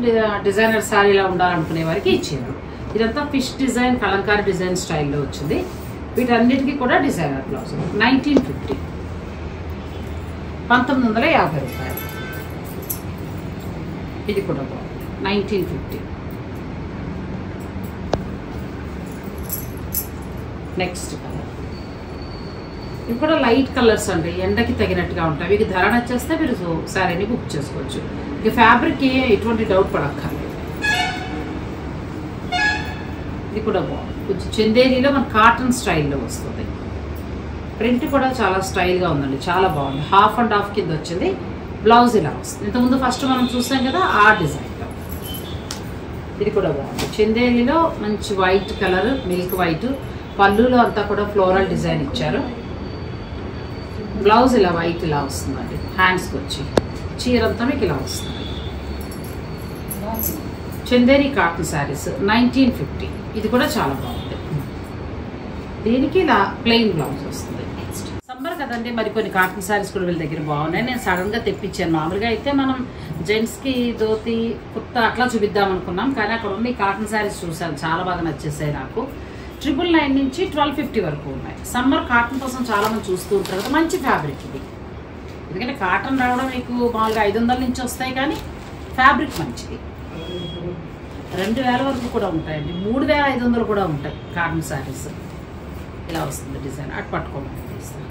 Speaker 1: డిజైనర్ శారీలా ఉండాలనుకునే వారికి ఇచ్చారు. ఇదంతా ఫిష్ డిజైన్, కలంకారీ డిజైన్ స్టైల్లో వచ్చింది. వీటన్నిటికీ కూడా డిజైనర్ బ్లౌజ్. 1950, 1950 రూపాయలు. ఇది కూడా బాగుంది, 1950. నెక్స్ట్ కలర్, ఇవి కూడా లైట్ కలర్స్ అండి, ఎండకి తగినట్టుగా ఉంటాయి. మీకు ధర నచ్చేస్తే మీరు శారీని బుక్ చేసుకోవచ్చు. ఇక ఫ్యాబ్రిక్ ఎటువంటి డౌట్ పడక్కర్లేదు. ఇది కూడా బాగుంది, కొంచెం చందేరీలో మన కాటన్ స్టైల్లో వస్తుంది. ప్రింట్ కూడా చాలా స్టైల్గా ఉందండి, చాలా బాగుంది. హాఫ్ అండ్ హాఫ్ కింద వచ్చింది. బ్లౌజ్ ఇలా వస్తుంది. ఇంతకుముందు ఫస్ట్ మనం చూసాం కదా ఆ డిజైన్లో. ఇది కూడా బాగుంది, చందేరీలో మంచి వైట్ కలర్, మిల్క్ వైట్. పళ్ళులో అంతా కూడా ఫ్లోరల్ డిజైన్ ఇచ్చారు. బ్లౌజ్ ఇలా వైట్ ఇలా వస్తుందండి, హ్యాండ్స్కి వచ్చి. చీరంతా మీకు ఇలా వస్తుంది. చందేరి కాటన్ శారీస్ 1950. ఇది కూడా చాలా బాగుంది. దీనికి ఇలా ప్లెయిన్ బ్లౌజ్ వస్తుంది. నెక్స్ట్ సమ్మర్ కదండి, మరి కొన్ని కాటన్ శారీస్ కూడా వీళ్ళ దగ్గర బాగున్నాయి. నేను సడన్గా తెప్పించాను. మామూలుగా అయితే మనం జెంట్స్కి ధోతి కుర్తా అట్లా చూపిద్దాం అనుకున్నాం, కానీ అక్కడ ఉన్న ఈ కాటన్ శారీస్ చూసాను, చాలా బాగా నచ్చేసాయి నాకు. 999 నుంచి 1250 వరకు ఉన్నాయి. సమ్మర్ కాటన్ కోసం చాలా మంది చూస్తూ ఉంటారు కదా, మంచి ఫ్యాబ్రిక్ ఇది. ఎందుకంటే కాటన్ రావడం మీకు మామూలుగా 500 నుంచి వస్తాయి, కానీ ఫ్యాబ్రిక్ మంచిది. 2000 వరకు కూడా ఉంటాయండి, 3500 కూడా ఉంటాయి కాటన్ శారీస్. ఇలా వస్తుంది డిజైన్, అటు పట్టుకోమని తీస్తాను.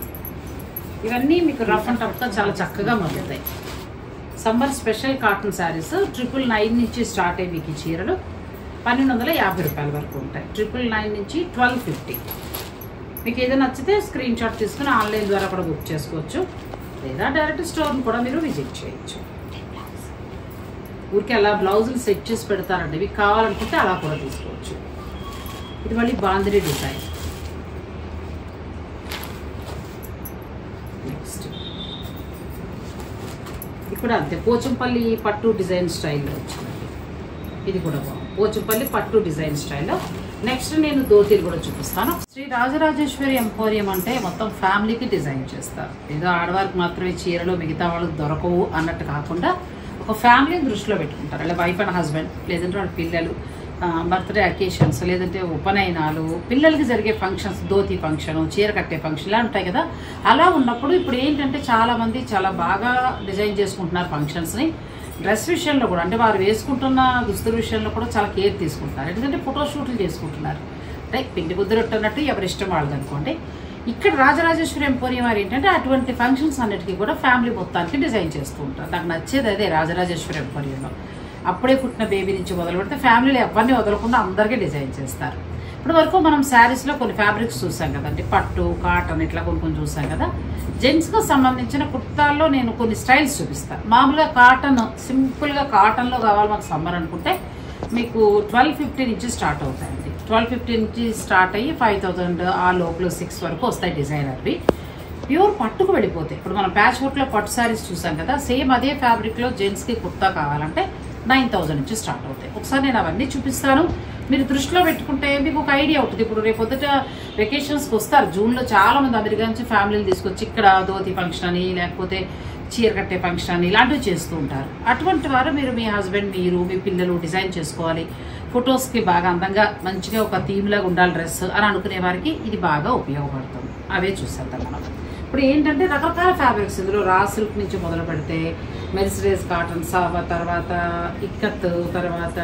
Speaker 1: ఇవన్నీ మీకు రఫ్ అండ్ టఫ్గా చాలా చక్కగా మరుగుతాయి. సమ్మర్ స్పెషల్ కాటన్ శారీస్ 999 నుంచి స్టార్ట్ అయ్యి మీకు ఈ చీరలు 1250 రూపాయల వరకు ఉంటాయి. 999 నుంచి 1250. మీకు ఏదైనా నచ్చితే స్క్రీన్ షాట్ తీసుకుని ఆన్లైన్ ద్వారా కూడా బుక్ చేసుకోవచ్చు, లేదా డైరెక్ట్ స్టోర్ని కూడా మీరు విజిట్ చేయొచ్చు. ఊరికి అలా బ్లౌజులు సెట్ చేసి పెడతారండి, మీకు కావాలనుకుంటే అలా కూడా తీసుకోవచ్చు. ఇది మళ్ళీ బాందిని డిజైన్. నెక్స్ట్ ఇది కూడా అంతే, పోచంపల్లి పట్టు డిజైన్ స్టైల్లో వచ్చిందండి. ఇది కూడా బాగుంది, పోచంపల్లి పట్టు డిజైన్ స్టైల్లో. నెక్స్ట్ నేను ధోతీలు కూడా చూపిస్తాను. శ్రీ రాజరాజేశ్వరి ఎంపోరియం అంటే మొత్తం ఫ్యామిలీకి డిజైన్ చేస్తారు. ఏదో ఆడవారికి మాత్రమే చీరలు మిగతా వాళ్ళకి దొరకవు అన్నట్టు కాకుండా ఒక ఫ్యామిలీని దృష్టిలో పెట్టుకుంటారు. అలా వైఫ్ అండ్ హస్బెండ్, లేదంటే వాళ్ళ పిల్లలు, బర్త్డే అకేషన్స్, లేదంటే ఉపనయనాలు, పిల్లలకి జరిగే ఫంక్షన్స్, ధోతి ఫంక్షన్, చీర కట్టే ఫంక్షన్ ఇలా ఉంటాయి కదా. అలా ఉన్నప్పుడు ఇప్పుడు ఏంటంటే చాలామంది చాలా బాగా డిజైన్ చేసుకుంటున్నారు ఫంక్షన్స్ని. డ్రెస్ విషయంలో కూడా, అంటే వారు వేసుకుంటున్న దుస్తుల విషయంలో కూడా చాలా కేర్ తీసుకుంటున్నారు. ఎందుకంటే ఫోటోషూట్లు చేసుకుంటున్నారు. అంటే పిండి బుద్ధి రొట్టన్నట్టు ఎవరి ఇష్టం వాళ్ళది అనుకోండి. ఇక్కడ రాజరాజేశ్వరి ఎంపోరియం వారు ఏంటంటే అటువంటి ఫంక్షన్స్ అన్నిటికీ కూడా ఫ్యామిలీ మొత్తానికి డిజైన్ చేస్తూ ఉంటారు. నాకు నచ్చేది అదే రాజరాజేశ్వరి ఎంపోరియంలో. అప్పుడే పుట్టిన బేబీ నుంచి మొదలు పెడితే ఫ్యామిలీలో ఎవరిని వదలకుండా అందరికీ డిజైన్ చేస్తారు. ఇప్పుడు వరకు మనం శారీస్లో కొన్ని ఫ్యాబ్రిక్స్ చూసాం కదండి, పట్టు, కాటన్ ఇట్లా కొన్ని చూసాం కదా. జెంట్స్కి సంబంధించిన కుర్తాల్లో నేను కొన్ని స్టైల్స్ చూపిస్తాను. మామూలుగా కాటన్, సింపుల్గా కాటన్లో కావాలి మాకు సమ్మర్ అనుకుంటే మీకు 1250 నుంచి స్టార్ట్ అవుతాయండి. 1250 నుంచి స్టార్ట్ అయ్యి 5000 ఆ లోపల 6 వరకు వస్తాయి డిజైనర్వి. ప్యూర్ పట్టుకు వెళ్ళిపోతాయి. ఇప్పుడు మనం ప్యాచ్ వర్క్లో పట్టు శారీస్ చూసాం కదా, సేమ్ అదే ఫ్యాబ్రిక్లో జెంట్స్కి కుర్తా కావాలంటే 9000 నుంచి స్టార్ట్ అవుతాయి. ఒకసారి నేను అవన్నీ చూపిస్తాను, మీరు దృష్టిలో పెట్టుకుంటే మీకు ఒక ఐడియా ఉంటుంది. ఇప్పుడు రేపొద్దుట వెకేషన్స్కి వస్తారు, జూన్లో చాలామంది అమెరికా నుంచి ఫ్యామిలీలు తీసుకొచ్చి ఇక్కడ ధోతి ఫంక్షన్ అని, లేకపోతే చీర కట్టే ఫంక్షన్ అని ఇలాంటివి చేస్తూ ఉంటారు. అటువంటి వారు మీరు మీ హస్బెండ్, మీరు, మీ పిల్లలు డిజైన్ చేసుకోవాలి, ఫొటోస్కి బాగా అందంగా మంచిగా ఒక థీమ్లాగా ఉండాలి డ్రెస్ అని అనుకునే వారికి ఇది బాగా ఉపయోగపడుతుంది. అవే చూసేద్దాం మనం. ఇప్పుడు ఏంటంటే రకరకాల ఫ్యాబ్రిక్స్, ఇందులో రా సిల్క్ నుంచి మొదలు పెడితే మెర్సిడీస్ కాటన్, తర్వాత ఇక్కత్, తర్వాత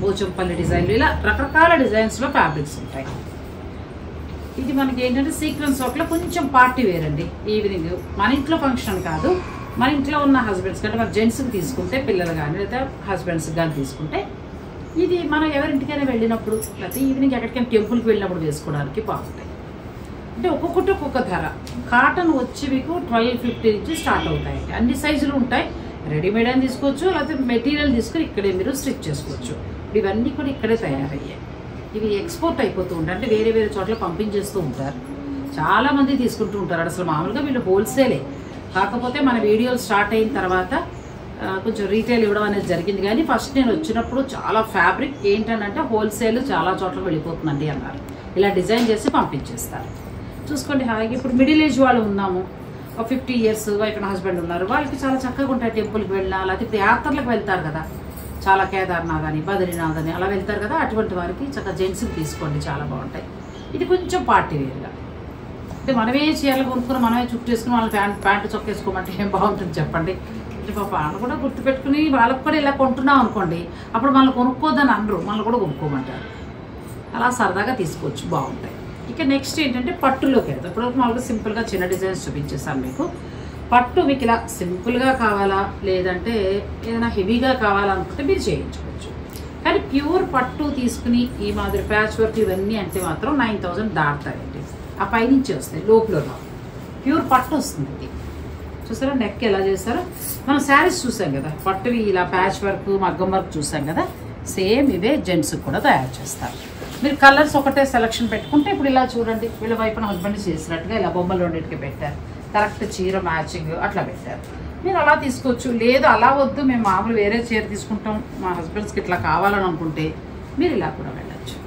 Speaker 1: పోచంపల్లి డిజైన్లు, ఇలా రకరకాల డిజైన్స్లో ఫ్యాబ్రిక్స్ ఉంటాయి. ఇది మనకి ఏంటంటే సీక్వెన్స్ వర్క్లో కొంచెం పార్టీ వేర్ అండి. ఈవినింగ్ మన ఇంట్లో ఫంక్షన్ కాదు, మన ఇంట్లో ఉన్న హస్బెండ్స్ కంటే మన జెంట్స్కి తీసుకుంటే, పిల్లలు కానీ లేదా హస్బెండ్స్కి కానీ తీసుకుంటే, ఇది మనం ఎవరింటికైనా వెళ్ళినప్పుడు లేకపోతే ఈవినింగ్ ఎక్కడికైనా టెంపుల్కి వెళ్ళినప్పుడు వేసుకోవడానికి బాగుంటాయి. అంటే ఒక్కొక్కటి ఒక్కొక్క ధర. కాటన్ వచ్చి మీకు 1250 నుంచి స్టార్ట్ అవుతాయి. అన్ని సైజులు ఉంటాయి. రెడీమేడ్ అని తీసుకోవచ్చు, లేకపోతే మెటీరియల్ తీసుకుని ఇక్కడే మీరు స్టిచ్ చేసుకోవచ్చు. ఇవన్నీ కూడా ఇక్కడే తయారయ్యాయి. ఇవి ఎక్స్పోర్ట్ అయిపోతూ ఉంటాయి, అంటే వేరే వేరే చోట్ల పంపించేస్తూ ఉంటారు. చాలామంది తీసుకుంటూ ఉంటారు. అసలు మామూలుగా వీళ్ళు హోల్సేలే, కాకపోతే మన వీడియోలు స్టార్ట్ అయిన తర్వాత కొంచెం రీటైల్ ఇవ్వడం అనేది జరిగింది. కానీ ఫస్ట్ నేను వచ్చినప్పుడు చాలా ఫ్యాబ్రిక్ ఏంటంటే హోల్సేల్ చాలా చోట్ల వెళ్ళిపోతుందండి అన్నారు. ఇలా డిజైన్ చేసి పంపించేస్తారు. చూసుకోండి హాయిగా. ఇప్పుడు మిడిల్ ఏజ్ వాళ్ళు ఉన్నాము, ఒక 50 years వైఫ్ అండ్ హస్బెండ్ ఉన్నారు, వాళ్ళకి చాలా చక్కగా ఉంటాయి. టెంపుల్కి వెళ్ళినా లేకపోతే ఇప్పుడు యాత్రలకు వెళ్తారు కదా, చాలా కేదార్నాథ్ అని బద్రీనాథ్ అని అలా వెళ్తారు కదా, అటువంటి వారికి చక్కగా జెంట్స్కి తీసుకోండి, చాలా బాగుంటాయి. ఇది కొంచెం పార్టీ వేరుగా, అంటే మనమే చీరలు కొనుక్కుని మనమే చుట్టూ వేసుకుని వాళ్ళని ప్యాంటు చొక్కేసుకోమంటే ఏం బాగుంటుంది చెప్పండి. అంటే పాప వాళ్ళు కూడా గుర్తుపెట్టుకుని వాళ్ళకు కూడా ఇలా కొంటున్నాం అనుకోండి, అప్పుడు మనల్ని కొనుక్కోద్దని అనరు, మనల్ని కూడా కొనుక్కోమంటారు. అలా సరదాగా తీసుకోవచ్చు, బాగుంటాయి. ఇక నెక్స్ట్ ఏంటంటే పట్టులోకి వెళ్తాం. ఇప్పుడు మామూలుగా సింపుల్గా చిన్న డిజైన్స్ చూపించేసాను మీకు. పట్టు మీకు ఇలా సింపుల్గా కావాలా లేదంటే ఏదైనా హెవీగా కావాలనుకుంటే మీరు చేయించుకోవచ్చు. కానీ ప్యూర్ పట్టు తీసుకుని ఈ మాదిరి ప్యాచ్ వర్క్ ఇవన్నీ అంటే మాత్రం 9000 దాటుతాయండి. ఆ పైనుంచి వస్తాయి, లోపల ప్యూర్ పట్టు వస్తుంది. ఇది చూసారా నెక్ ఎలా చేస్తారో. మనం శారీస్ చూసాం కదా పట్టువి, ఇలా ప్యాచ్ వర్క్ మగ్గం వర్క్ చూసాం కదా, సేమ్ ఇవే జెంట్స్కి కూడా తయారు చేస్తారు. మీరు కలర్స్ ఒకటే సెలక్షన్ పెట్టుకుంటే ఇప్పుడు ఇలా చూడండి, వీళ్ళ వైపున హస్బెండ్ చేసినట్టుగా ఇలా బొమ్మలు రెండింటికి పెట్టారు, కరెక్ట్ చీర మ్యాచింగ్ అట్లా పెట్టారు. మీరు అలా తీసుకోవచ్చు. లేదు అలా వద్దు, మేము మామూలు వేరే చీర తీసుకుంటాం, మా హస్బెండ్స్కి ఇట్లా కావాలని అనుకుంటే మీరు ఇలా కూడా వెళ్ళచ్చు.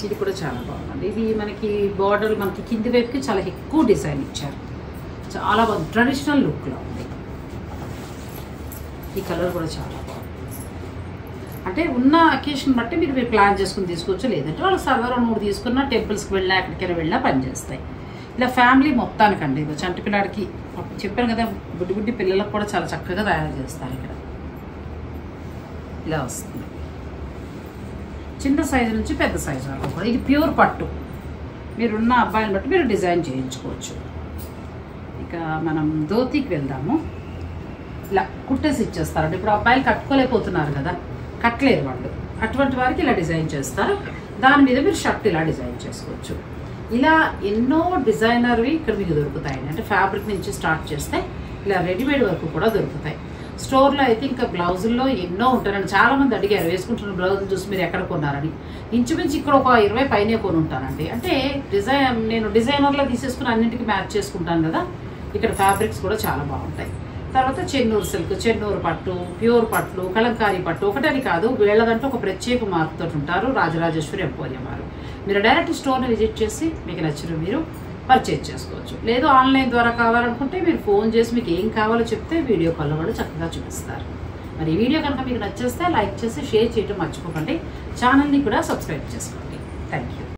Speaker 1: ఇది కూడా చాలా బాగుంది. ఇది మనకి బార్డర్ మనకి కింది వైపుకి చాలా ఎక్కువ డిజైన్ ఇచ్చారు, చాలా బాగుంది, ట్రెడిషనల్ లుక్లో ఉంది. ఈ కలర్ కూడా చాలా బాగుంది. అంటే ఉన్న అకేషన్ బట్టి మీరు ప్లాన్ చేసుకుని తీసుకోవచ్చు, లేదంటే వాళ్ళు సర్వర్ 3 తీసుకున్న టెంపుల్స్కి వెళ్ళినా ఎక్కడికైనా వెళ్ళినా పనిచేస్తాయి. ఇలా ఫ్యామిలీ మొత్తానికండి. ఇది చంటి పిల్లాడికి చెప్పాను కదా, బుడ్డి పిల్లలకు కూడా చాలా చక్కగా తయారు చేస్తారు. ఇక్కడ ఇలా వస్తుంది, చిన్న సైజు నుంచి పెద్ద సైజు వరకు కూడా. ఇది ప్యూర్ పట్టు, మీరున్న అబ్బాయిని బట్టి మీరు డిజైన్ చేయించుకోవచ్చు. ఇక మనం ధోతీకి వెళ్దాము. ఇలా కుట్టేసి ఇచ్చేస్తారండి. ఇప్పుడు అబ్బాయిలు కట్టుకోలేకపోతున్నారు కదా, కట్టలేరు వాళ్ళు, అటువంటి వారికి ఇలా డిజైన్ చేస్తారు. దాని మీద మీరు షర్ట్ ఇలా డిజైన్ చేసుకోవచ్చు. ఇలా ఎన్నో డిజైనర్వి ఇక్కడ మీకు దొరుకుతాయండి. అంటే ఫ్యాబ్రిక్ నుంచి స్టార్ట్ చేస్తే ఇలా రెడీమేడ్ వరకు కూడా దొరుకుతాయి. స్టోర్లో అయితే ఇంకా బ్లౌజుల్లో ఎన్నో ఉంటారండి. చాలామంది అడిగారు వేసుకుంటున్న బ్లౌజులు చూసి మీరు ఎక్కడ కొన్నారని. ఇంచుమించు ఇక్కడ ఒక 20 పైనే కొని ఉంటానండి. అంటే నేను డిజైనర్లో తీసేసుకుని అన్నింటికి మ్యాచ్ చేసుకుంటాను కదా. ఇక్కడ ఫ్యాబ్రిక్స్ కూడా చాలా బాగుంటాయి. తర్వాత చెన్నూరు సిల్క్, చెన్నూరు పట్టు, ప్యూర్ పట్లు, కలంకారీ పట్టు ఒకటని కాదు, వీళ్ళదంటే ఒక ప్రత్యేక మార్పుతో ఉంటారు రాజరాజేశ్వరి ఎంపోరియం వారు. మీరు డైరెక్ట్ స్టోర్ని విజిట్ చేసి మీకు నచ్చిన మీరు పర్చేజ్ చేసుకోవచ్చు. లేదు ఆన్లైన్ ద్వారా కావాలనుకుంటే మీరు ఫోన్ చేసి మీకు ఏం కావాలో చెప్తే వీడియో కాల్లో కూడా చక్కగా చూపిస్తారు. మరి ఈ వీడియో కనుక మీకు నచ్చేస్తే లైక్ చేసి షేర్ చేయడం మర్చిపోకండి. ఛానల్ని కూడా సబ్స్క్రైబ్ చేసుకోండి. Thank you.